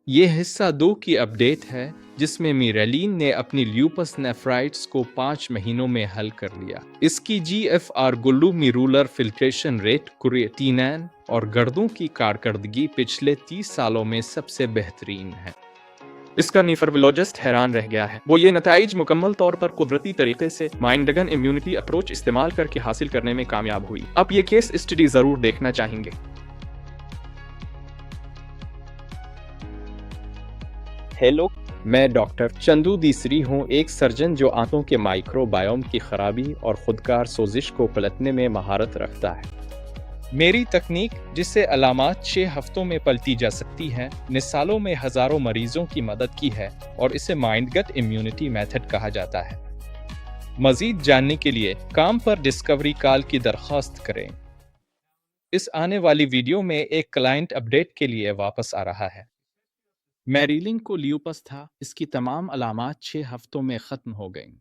یہ حصہ 2 کی اپڈیٹ ہے جس میں میریلین نے اپنی لیوپس نیفرائٹس کو 5 مہینوں میں حل کر لیا۔ اس کی G F R glomerular filtration rate, creatinine اور گردوں کی کارکردگی پچھلے 30 سالوں میں سب سے بہترین ہے۔ اس کا نیفرولوجسٹ حیران رہ گیا ہے۔ وہ یہ نتائج مکمل طور پر قدرتی طریقے سے مائنڈگن امیونٹی اپروچ استعمال کر کے حاصل کرنے میں کامیاب ہوئی۔ آپ یہ کیس اسٹڈی ضرور دیکھنا چاہیں گے۔ ہیلو، میں ڈاکٹر چندو دیسری ہوں، ایک سرجن جو آنتوں کے مائکرو بائیوم کی خرابی اور خودکار سوزش کو پلٹنے میں مہارت رکھتا ہے۔ میری تکنیک، جس سے علامات 6 ہفتوں میں پلٹی جا سکتی ہیں، نے سالوں میں ہزاروں مریضوں کی مدد کی ہے اور اسے مائنڈ گٹ امیونٹی میتھڈ کہا جاتا ہے۔ مزید جاننے کے لیے کام پر ڈسکوری کال کی درخواست کریں۔ اس آنے والی ویڈیو میں ایک کلائنٹ اپڈیٹ کے لیے واپس آ رہا ہے۔ میریلن کو لیوپس تھا، اس کی تمام علامات 6 ہفتوں میں ختم ہو گئیں۔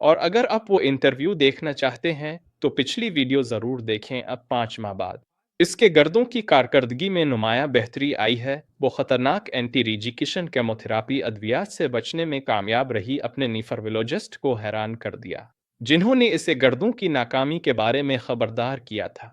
اور اگر آپ وہ انٹرویو دیکھنا چاہتے ہیں تو پچھلی ویڈیو ضرور دیکھیں۔ اب 5 ماہ بعد اس کے گردوں کی کارکردگی میں نمایاں بہتری آئی ہے۔ وہ خطرناک اینٹی ریجیکیشن کیموتھراپی ادویات سے بچنے میں کامیاب رہی۔ اپنے نیفرولوجسٹ کو حیران کر دیا، جنہوں نے اسے گردوں کی ناکامی کے بارے میں خبردار کیا تھا۔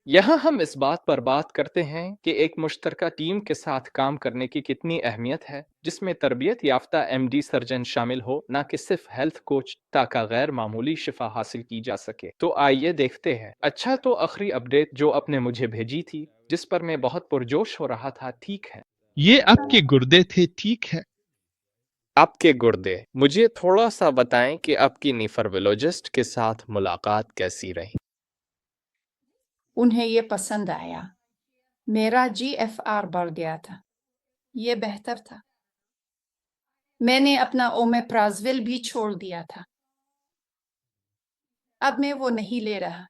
یہاں ہم اس بات پر بات کرتے ہیں کہ ایک مشترکہ ٹیم کے ساتھ کام کرنے کی کتنی اہمیت ہے، جس میں تربیت یافتہ ایم ڈی سرجن شامل ہو، نہ کہ صرف ہیلتھ کوچ، تاکہ غیر معمولی شفا حاصل کی جا سکے۔ تو آئیے دیکھتے ہیں۔ اچھا، تو آخری اپڈیٹ جو آپ نے مجھے بھیجی تھی، جس پر میں بہت پرجوش ہو رہا تھا، ٹھیک ہے؟ یہ آپ کے گردے تھے، ٹھیک ہے؟ آپ کے گردے، مجھے تھوڑا سا بتائیں کہ آپ کی نیفرولوجسٹ کے ساتھ ملاقات کیسی رہی؟ انہیں یہ پسند آیا۔ میرا جی ایف آر بڑھ گیا تھا۔ یہ بہتر تھا۔ میں نے اپنا اومیپرازول بھی چھوڑ دیا تھا۔ اب میں وہ نہیں لے رہا۔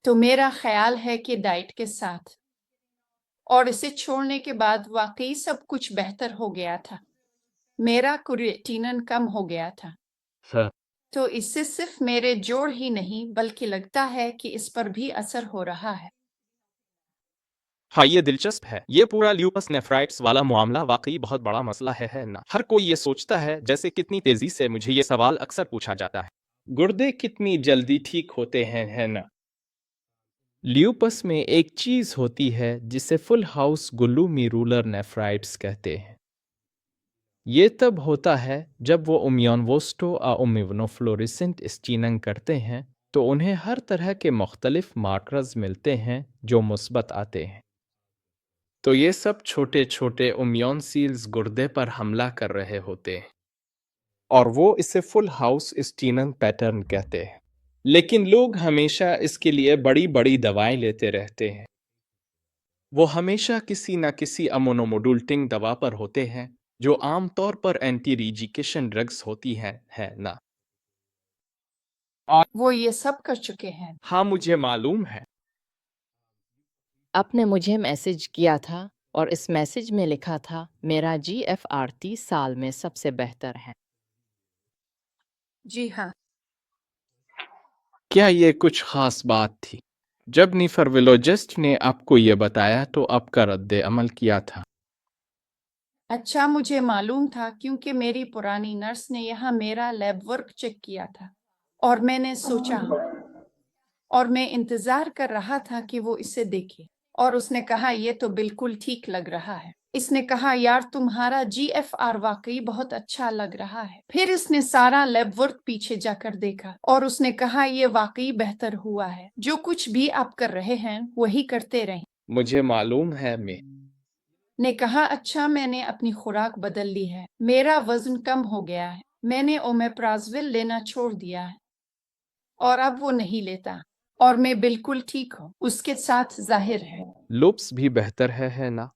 تو میرا خیال ہے کہ ڈائٹ کے ساتھ اور اسے چھوڑنے کے بعد واقعی سب کچھ بہتر ہو گیا تھا۔ میرا کریٹینن کم ہو گیا تھا۔ سر، تو اس سے صرف میرے جوڑ ہی نہیں بلکہ لگتا ہے کہ اس پر بھی اثر ہو رہا ہے۔ ہاں، یہ دلچسپ ہے۔ یہ پورا لیوپس نیفرائٹس والا معاملہ واقعی بہت بڑا مسئلہ ہے نا؟ ہر کوئی یہ سوچتا ہے، جیسے کتنی تیزی سے، مجھے یہ سوال اکثر پوچھا جاتا ہے، گردے کتنی جلدی ٹھیک ہوتے ہیں، ہے نا؟ لیوپس میں ایک چیز ہوتی ہے جسے فل ہاؤس گلومیرولر نیفرائٹس کہتے ہیں۔ یہ تب ہوتا ہے جب وہ امیونوسٹو امیونوفلوریسنٹ اسٹیننگ کرتے ہیں، تو انہیں ہر طرح کے مختلف مارکرز ملتے ہیں جو مثبت آتے ہیں۔ تو یہ سب چھوٹے چھوٹے امیون سیلز گردے پر حملہ کر رہے ہوتے ہیں، اور وہ اسے فل ہاؤس اسٹیننگ پیٹرن کہتے ہیں۔ لیکن لوگ ہمیشہ اس کے لیے بڑی بڑی دوائیں لیتے رہتے ہیں۔ وہ ہمیشہ کسی نہ کسی امونوموڈولٹنگ دوا پر ہوتے ہیں، جو عام طور پر اینٹی ریجیکیشن ڈرگز ہوتی ہیں، ہے نا؟ وہ یہ سب کر چکے ہیں۔ ہاں، مجھے معلوم ہے۔ آپ نے مجھے میسج کیا تھا اور اس میسج میں لکھا تھا میرا جی ایف آر 30 سال میں سب سے بہتر ہے۔ جی ہاں۔ کیا یہ کچھ خاص بات تھی؟ جب نیفرولوجسٹ نے آپ کو یہ بتایا تو آپ کا رد عمل کیا تھا؟ اچھا، مجھے معلوم تھا کیونکہ میری پرانی نرس نے یہاں میرا لیب ورک چیک کیا تھا، اور میں نے سوچا اور میں انتظار کر رہا تھا کہ وہ اسے دیکھے، اور اس نے کہا یہ تو بالکل ٹھیک لگ رہا ہے۔ اس نے کہا یار تمہارا جی ایف آر واقعی بہت اچھا لگ رہا ہے۔ پھر اس نے سارا لیب ورک پیچھے جا کر دیکھا اور اس نے کہا یہ واقعی بہتر ہوا ہے۔ جو کچھ بھی آپ کر رہے ہیں وہی کرتے رہیں۔ مجھے معلوم ہے۔ نے کہا اچھا، میں نے اپنی خوراک بدل لی ہے، میرا وزن کم ہو گیا ہے، میں نے اومیپرازول لینا چھوڑ دیا ہے اور اب وہ نہیں لیتا، اور میں بالکل ٹھیک ہوں۔ اس کے ساتھ ظاہر ہے لوپس بھی بہتر ہے نا؟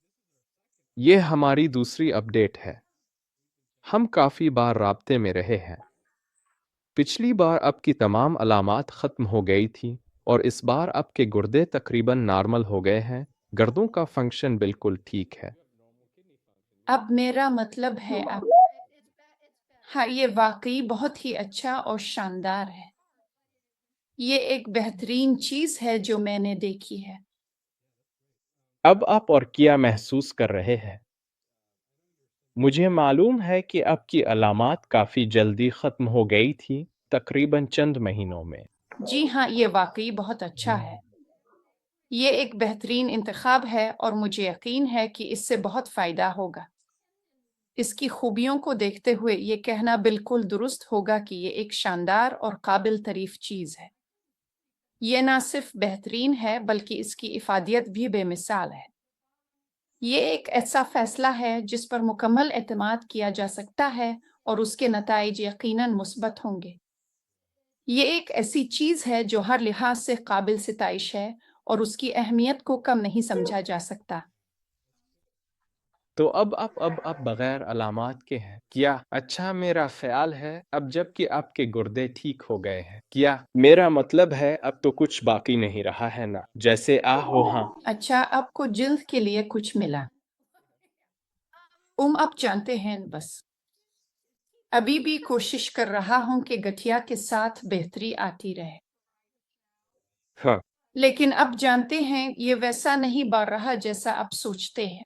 یہ ہماری دوسری اپڈیٹ ہے۔ ہم کافی بار رابطے میں رہے ہیں۔ پچھلی بار آپ کی تمام علامات ختم ہو گئی تھی، اور اس بار آپ کے گردے تقریباً نارمل ہو گئے ہیں۔ گردوں کا فنکشن بالکل ٹھیک ہے۔ اب میرا مطلب ہے اب ہاں، یہ واقعی بہت ہی اچھا اور شاندار ہے۔ یہ ایک بہترین چیز ہے جو میں نے دیکھی ہے۔ اب آپ اور کیا محسوس کر رہے ہیں؟ مجھے معلوم ہے کہ اب کی علامات کافی جلدی ختم ہو گئی تھی، تقریباً چند مہینوں میں۔ جی ہاں، یہ واقعی بہت اچھا ہے۔ یہ ایک بہترین انتخاب ہے اور مجھے یقین ہے کہ اس سے بہت فائدہ ہوگا۔ اس کی خوبیوں کو دیکھتے ہوئے یہ کہنا بالکل درست ہوگا کہ یہ ایک شاندار اور قابل تعریف چیز ہے۔ یہ نہ صرف بہترین ہے بلکہ اس کی افادیت بھی بے مثال ہے۔ یہ ایک ایسا فیصلہ ہے جس پر مکمل اعتماد کیا جا سکتا ہے اور اس کے نتائج یقیناً مثبت ہوں گے۔ یہ ایک ایسی چیز ہے جو ہر لحاظ سے قابل ستائش ہے اور اس کی اہمیت کو کم نہیں سمجھا جا سکتا۔ تو اب بغیر علامات کے ہیں کیا؟ اچھا، میرا خیال ہے اب جب کہ آپ کے گردے ٹھیک ہو گئے ہیں کیا؟ میرا مطلب ہے اب تو کچھ باقی نہیں رہا ہے نا، جیسے ہو ہاں۔ اچھا، آپ کو جلد کے لیے کچھ ملا؟ آپ جانتے ہیں، بس ابھی بھی کوشش کر رہا ہوں کہ گٹھیا کے ساتھ بہتری آتی رہے، ہاں، لیکن اب جانتے ہیں یہ ویسا نہیں بڑھ رہا جیسا آپ سوچتے ہیں۔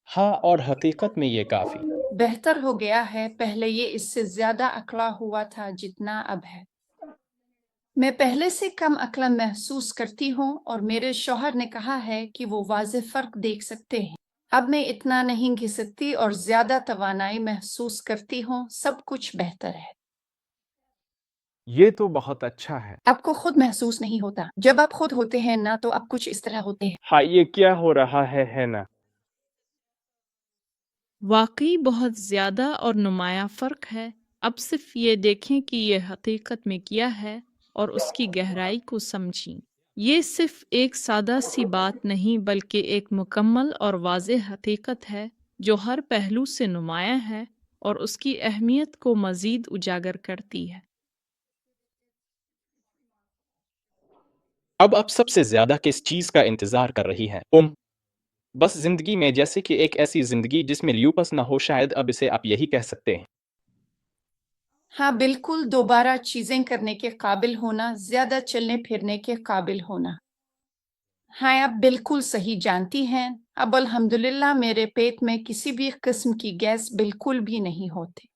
ہاں، اور حقیقت میں یہ کافی بہتر ہو گیا ہے، پہلے یہ اس سے زیادہ اکڑا ہوا تھا جتنا اب ہے۔ میں پہلے سے کم عقل محسوس کرتی ہوں اور میرے شوہر نے کہا ہے کہ وہ واضح فرق دیکھ سکتے ہیں۔ اب میں اتنا نہیں گھستی اور زیادہ توانائی محسوس کرتی ہوں، سب کچھ بہتر ہے۔ یہ تو بہت اچھا ہے۔ آپ کو خود محسوس نہیں ہوتا، جب آپ خود ہوتے ہیں نا تو آپ کچھ اس طرح ہوتے ہیں۔ ہاں، یہ کیا ہو رہا ہے نا؟ واقعی بہت زیادہ اور نمایاں فرق ہے۔ اب صرف یہ دیکھیں کہ یہ حقیقت میں کیا ہے اور اس کی گہرائی کو سمجھیں۔ یہ صرف ایک سادہ سی بات نہیں بلکہ ایک مکمل اور واضح حقیقت ہے جو ہر پہلو سے نمایاں ہے اور اس کی اہمیت کو مزید اجاگر کرتی ہے۔ اب آپ سب سے زیادہ کس چیز کا انتظار کر رہی ہیں؟ بس زندگی میں، جیسے کہ ایک ایسی زندگی جس میں لیوپس نہ ہو، شاید اب اسے آپ یہی کہہ سکتے ہیں۔ ہاں بالکل، دوبارہ چیزیں کرنے کے قابل ہونا، زیادہ چلنے پھرنے کے قابل ہونا۔ ہاں، آپ بالکل صحیح جانتی ہیں۔ اب الحمدللہ میرے پیٹ میں کسی بھی قسم کی گیس بالکل بھی نہیں ہوتی۔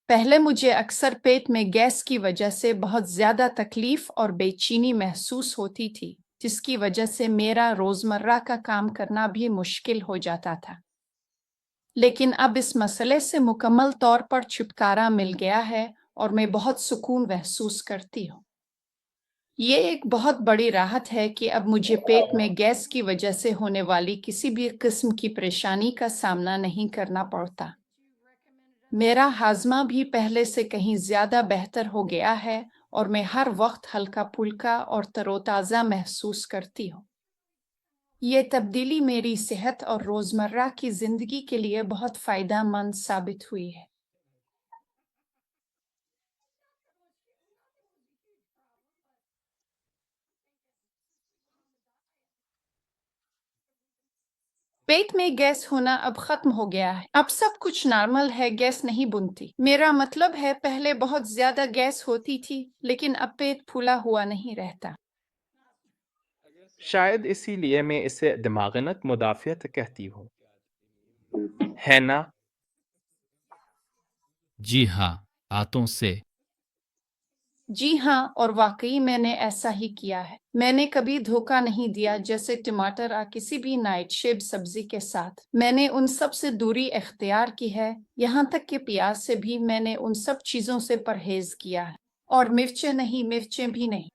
پہلے مجھے اکثر پیٹ میں گیس کی وجہ سے بہت زیادہ تکلیف اور بے چینی محسوس ہوتی تھی، جس کی وجہ سے میرا روزمرہ کا کام کرنا بھی مشکل ہو جاتا تھا۔ لیکن اب اس مسئلے سے مکمل طور پر چھٹکارا مل گیا ہے اور میں بہت سکون محسوس کرتی ہوں۔ یہ ایک بہت بڑی راحت ہے کہ اب مجھے پیٹ میں گیس کی وجہ سے ہونے والی کسی بھی قسم کی پریشانی کا سامنا نہیں کرنا پڑتا۔ میرا ہاضمہ بھی پہلے سے کہیں زیادہ بہتر ہو گیا ہے اور میں ہر وقت ہلکا پھلکا اور تر و تازہ محسوس کرتی ہوں۔ یہ تبدیلی میری صحت اور روزمرہ کی زندگی کے لیے بہت فائدہ مند ثابت ہوئی ہے۔ پیٹ میں گیس ہونا اب ختم ہو گیا ہے، اب سب کچھ نارمل ہے، گیس نہیں بنتی۔ میرا مطلب ہے پہلے بہت زیادہ گیس ہوتی تھی، لیکن اب پیٹ پھولا ہوا نہیں رہتا۔ شاید اسی لیے میں اسے دماغنت مدافعت کہتی ہوں، ہے نا؟ جی ہاں، ہاتھوں سے۔ جی ہاں، اور واقعی میں نے ایسا ہی کیا ہے۔ میں نے کبھی دھوکہ نہیں دیا، جیسے ٹماٹر کسی بھی نائٹ شیڈ سبزی کے ساتھ۔ میں نے ان سب سے دوری اختیار کی ہے، یہاں تک کہ پیاز سے بھی میں نے ان سب چیزوں سے پرہیز کیا ہے، اور مرچیں بھی نہیں۔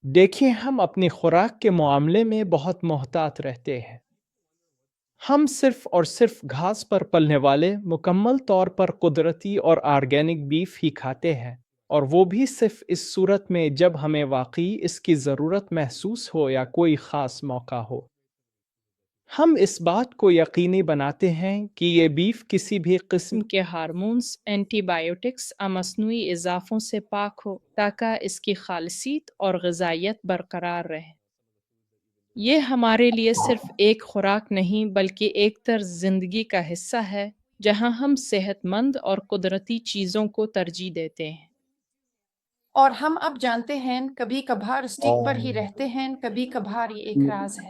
دیکھیں، ہم اپنی خوراک کے معاملے میں بہت محتاط رہتے ہیں۔ ہم صرف اور صرف گھاس پر پلنے والے مکمل طور پر قدرتی اور آرگینک بیف ہی کھاتے ہیں، اور وہ بھی صرف اس صورت میں جب ہمیں واقعی اس کی ضرورت محسوس ہو یا کوئی خاص موقع ہو۔ ہم اس بات کو یقینی بناتے ہیں کہ یہ بیف کسی بھی قسم کے ہارمونز، اینٹی بائیوٹکس اور مصنوعی اضافوں سے پاک ہو تاکہ اس کی خالصیت اور غذائیت برقرار رہے۔ یہ ہمارے لیے صرف ایک خوراک نہیں بلکہ ایک طرز زندگی کا حصہ ہے جہاں ہم صحت مند اور قدرتی چیزوں کو ترجیح دیتے ہیں۔ اور ہم اب جانتے ہیں، کبھی کبھار اسٹیک پر ہی رہتے ہیں، کبھی کبھار یہ ایک راز ہے۔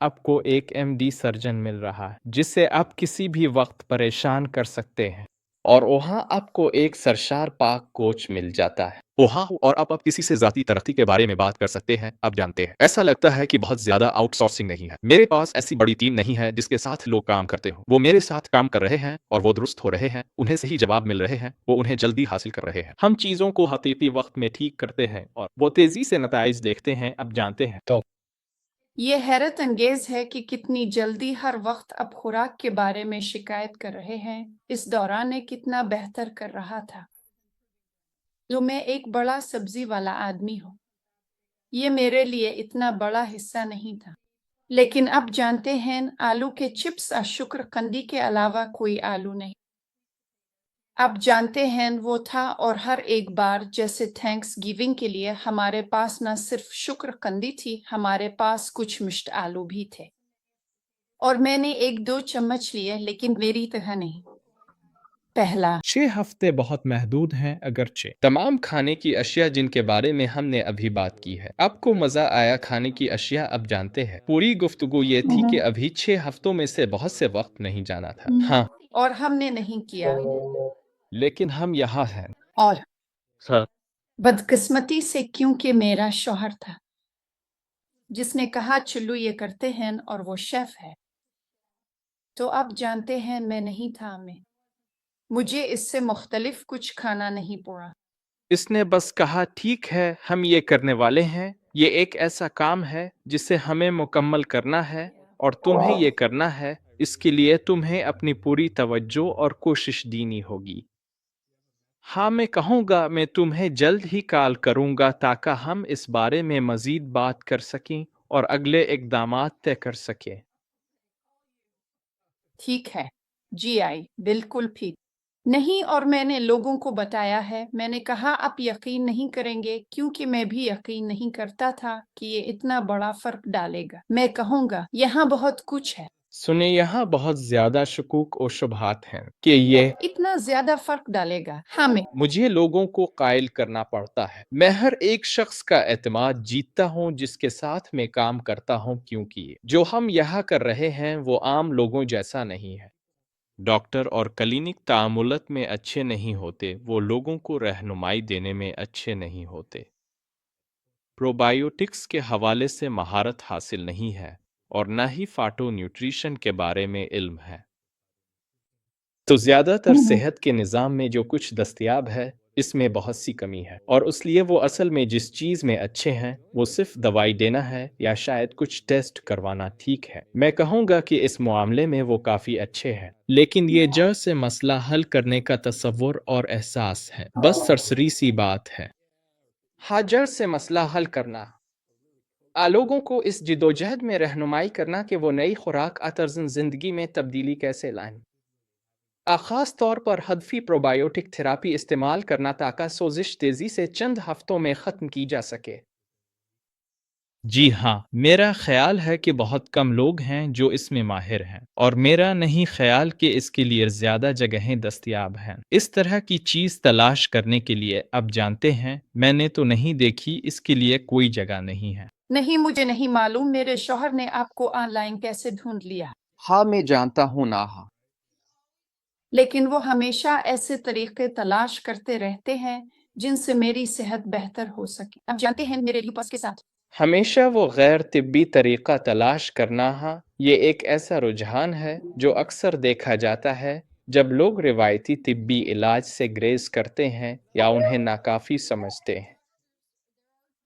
آپ کو ایک MD سرجن مل رہا ہے جسے آپ کسی بھی وقت پریشان کر سکتے ہیں، اور وہاں آپ کو ایک سرشار پاک کوچ مل جاتا ہے۔ وہاں اور آپ کسی سے ذاتی ترقی کے بارے میں بات کر سکتے ہیں۔ آپ جانتے ہیں ایسا لگتا ہے کہ بہت زیادہ آؤٹ سورسنگ نہیں ہے، میرے پاس ایسی بڑی ٹیم نہیں ہے جس کے ساتھ لوگ کام کرتے ہوں، وہ میرے ساتھ کام کر رہے ہیں اور وہ درست ہو رہے ہیں، انہیں صحیح جواب مل رہے ہیں، وہ انہیں جلدی حاصل کر رہے ہیں۔ ہم چیزوں کو حقیقی وقت میں ٹھیک کرتے ہیں اور وہ تیزی سے نتائج دیکھتے ہیں۔ آپ جانتے ہیں تو یہ حیرت انگیز ہے کہ کتنی جلدی ہر وقت اب خوراک کے بارے میں شکایت کر رہے ہیں۔ اس دوران نے کتنا بہتر کر رہا تھا جو میں ایک بڑا سبزی والا آدمی ہوں۔ یہ میرے لیے اتنا بڑا حصہ نہیں تھا، لیکن اب جانتے ہیں آلو کے چپس اور شکر قندی کے علاوہ کوئی آلو نہیں۔ اب جانتے ہیں وہ تھا، اور ہر ایک بار جیسے تھینکس گیونگ کے لیے ہمارے پاس نہ صرف شکر قندی تھی، ہمارے پاس کچھ مشت آلو بھی تھے، اور میں نے 1-2 چمچ لیے، لیکن میری طرح نہیں۔ پہلا 6 ہفتے بہت محدود ہیں، اگرچہ تمام کھانے کی اشیاء جن کے بارے میں ہم نے ابھی بات کی ہے۔ آپ کو مزہ آیا کھانے کی اشیاء؟ اب جانتے ہیں پوری گفتگو یہ تھی کہ ابھی 6 ہفتوں میں سے بہت سے وقت نہیں جانا تھا۔ ہاں، اور ہم نے نہیں کیا، لیکن ہم یہاں ہیں۔ اور سر، بدقسمتی سے کیونکہ میرا شوہر تھا جس نے کہا چلو یہ کرتے ہیں، اور وہ شیف ہے، تو اب جانتے ہیں میں نہیں تھا، مجھے اس سے مختلف کچھ کھانا نہیں پڑا۔ اس نے بس کہا ٹھیک ہے ہم یہ کرنے والے ہیں، یہ ایک ایسا کام ہے جسے ہمیں مکمل کرنا ہے اور تمہیں یہ کرنا ہے، اس کے لیے تمہیں اپنی پوری توجہ اور کوشش دینی ہوگی۔ ہاں، میں کہوں گا میں تمہیں جلد ہی کال کروں گا تاکہ ہم اس بارے میں مزید بات کر سکیں اور اگلے اقدامات طے کر سکیں۔ ٹھیک ہے جی آئی، بالکل ٹھیک نہیں، اور میں نے لوگوں کو بتایا ہے، میں نے کہا آپ یقین نہیں کریں گے، کیونکہ میں بھی یقین نہیں کرتا تھا کہ یہ اتنا بڑا فرق ڈالے گا۔ میں کہوں گا یہاں بہت کچھ ہے، سنیں، یہاں بہت زیادہ شکوک و شبہات ہیں کہ یہ اتنا زیادہ فرق ڈالے گا ہمیں۔ مجھے لوگوں کو قائل کرنا پڑتا ہے۔ میں ہر ایک شخص کا اعتماد جیتتا ہوں جس کے ساتھ میں کام کرتا ہوں، کیونکہ جو ہم یہاں کر رہے ہیں وہ عام لوگوں جیسا نہیں ہے۔ ڈاکٹر اور کلینک تعاملات میں اچھے نہیں ہوتے، وہ لوگوں کو رہنمائی دینے میں اچھے نہیں ہوتے۔ پروبائیوٹکس کے حوالے سے مہارت حاصل نہیں ہے، اور نہ ہی فاٹو نیوٹریشن کے بارے میں علم ہے۔ تو زیادہ تر صحت کے نظام میں جو کچھ دستیاب ہے اس میں بہت سی کمی ہے، اور اس لیے وہ اصل میں جس چیز میں اچھے ہیں وہ صرف دوائی دینا ہے یا شاید کچھ ٹیسٹ کروانا۔ ٹھیک ہے، میں کہوں گا کہ اس معاملے میں وہ کافی اچھے ہیں، لیکن یہ جڑ سے مسئلہ حل کرنے کا تصور اور احساس ہے، بس سرسری سی بات ہے۔ ہاں، جڑ سے مسئلہ حل کرنا، لوگوں کو اس جدوجہد میں رہنمائی کرنا کہ وہ نئی خوراک طرز زندگی میں تبدیلی کیسے لائیں۔ خاص طور پر ہدفی پروبائیوٹک تھراپی استعمال کرنا تاکہ سوزش تیزی سے چند ہفتوں میں ختم کی جا سکے۔ جی ہاں، میرا خیال ہے کہ بہت کم لوگ ہیں جو اس میں ماہر ہیں، اور میرا نہیں خیال کہ اس کے لیے زیادہ جگہیں دستیاب ہیں۔ اس طرح کی چیز تلاش کرنے کے لیے اب جانتے ہیں میں نے تو نہیں دیکھی، اس کے لیے کوئی جگہ نہیں ہے۔ نہیں، مجھے نہیں معلوم میرے شوہر نے آپ کو آن لائن کیسے ڈھونڈ لیا، ہاں، میں جانتا ہوں ناہا، لیکن وہ ہمیشہ ایسے طریقے تلاش کرتے رہتے ہیں جن سے میری صحت بہتر ہو سکے۔ آپ جانتے ہیں میرے لیپس کے ساتھ ہمیشہ وہ غیر طبی طریقہ تلاش کرنا، ہاں، یہ ایک ایسا رجحان ہے جو اکثر دیکھا جاتا ہے جب لوگ روایتی طبی علاج سے گریز کرتے ہیں یا انہیں ناکافی سمجھتے ہیں۔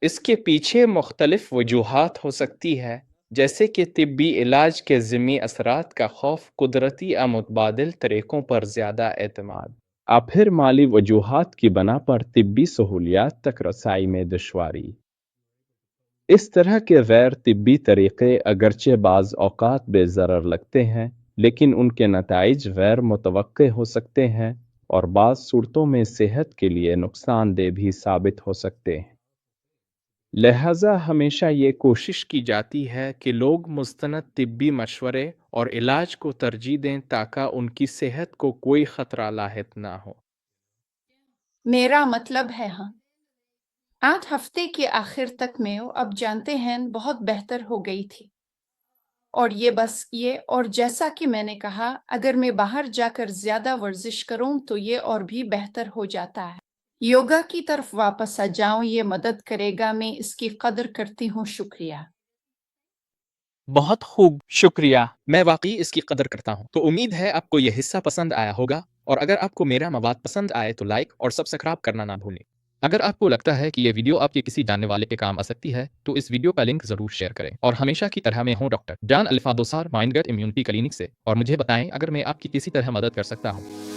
اس کے پیچھے مختلف وجوہات ہو سکتی ہے، جیسے کہ طبی علاج کے ضمنی اثرات کا خوف، قدرتی متبادل طریقوں پر زیادہ اعتماد، پھر مالی وجوہات کی بنا پر طبی سہولیات تک رسائی میں دشواری۔ اس طرح کے غیر طبی طریقے اگرچہ بعض اوقات بے ضرر لگتے ہیں، لیکن ان کے نتائج غیر متوقع ہو سکتے ہیں اور بعض صورتوں میں صحت کے لیے نقصان دہ بھی ثابت ہو سکتے ہیں۔ لہٰذا ہمیشہ یہ کوشش کی جاتی ہے کہ لوگ مستند طبی مشورے اور علاج کو ترجیح دیں تاکہ ان کی صحت کو کوئی خطرہ لاحق نہ ہو۔ میرا مطلب ہے ہاں، 8 ہفتے کے آخر تک میں اب جانتے ہیں بہت بہتر ہو گئی تھی۔ اور یہ بس یہ اور جیسا کہ میں نے کہا اگر میں باہر جا کر زیادہ ورزش کروں تو یہ اور بھی بہتر ہو جاتا ہے۔ یوگا کی طرف واپس آ جاؤں، یہ مدد کرے گا، میں اس کی قدر کرتی ہوں، شکریہ۔ بہت خوب، شکریہ، میں واقعی اس کی قدر کرتا ہوں۔ تو امید ہے آپ کو یہ حصہ پسند آیا ہوگا، اور اگر آپ کو میرا مواد پسند آئے تو لائک اور سبسکرائب کرنا نہ بھولیں۔ اگر آپ کو لگتا ہے کہ یہ ویڈیو آپ کے کسی جاننے والے کے کام آ سکتی ہے تو اس ویڈیو کا لنک ضرور شیئر کریں، اور ہمیشہ کی طرح میں ہوں ڈاکٹر جان الفا دوسار مائنڈ گٹ امیونٹی کلینک سے، اور مجھے بتائیں اگر میں آپ کی کسی طرح مدد کر سکتا ہوں۔